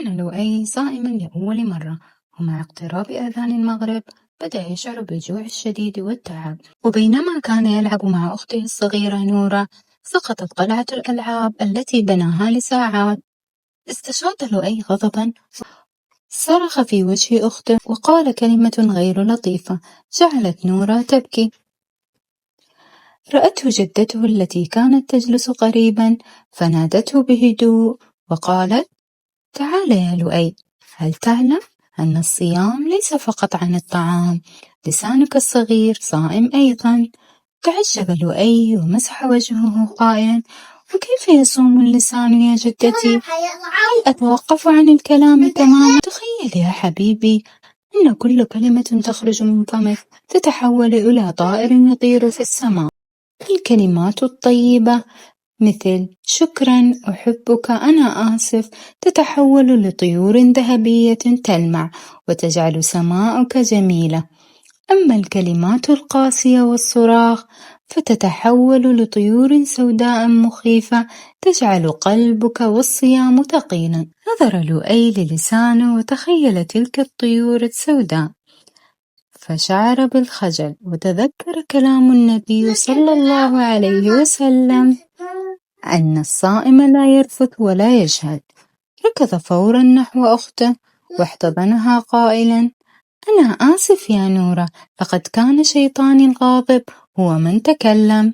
كان لؤي صائما لأول مرة، ومع اقتراب أذان المغرب بدأ يشعر بالجوع الشديد والتعب. وبينما كان يلعب مع أخته الصغيرة نورة، سقطت قلعة الألعاب التي بناها لساعات. استشاط لؤي غضبا، صرخ في وجه أخته وقال كلمة غير لطيفة جعلت نورة تبكي. رأته جدته التي كانت تجلس قريبا، فنادته بهدوء وقالت: تعال يا لؤي، هل تعلم أن الصيام ليس فقط عن الطعام؟ لسانك الصغير صائم أيضا. تعجب لؤي ومسح وجهه قائلا: وكيف يصوم اللسان يا جدتي؟ هل أتوقف عن الكلام تماما؟ تخيل يا حبيبي أن كل كلمة تخرج من فمك تتحول إلى طائر يطير في السماء. الكلمات الطيبة مثل شكرا، أحبك، أنا آسف تتحول لطيور ذهبية تلمع وتجعل سماءك جميلة. أما الكلمات القاسية والصراخ فتتحول لطيور سوداء مخيفة تجعل قلبك والصيام ثقيلا. نظر لؤي للسانه وتخيل تلك الطيور السوداء، فشعر بالخجل وتذكر كلام النبي صلى الله عليه وسلم أن الصائم لا يرفث ولا يجهل. ركض فورا نحو أخته واحتضنها قائلا: أنا آسف يا نورة، لقد كان شيطاني الغاضب هو من تكلم.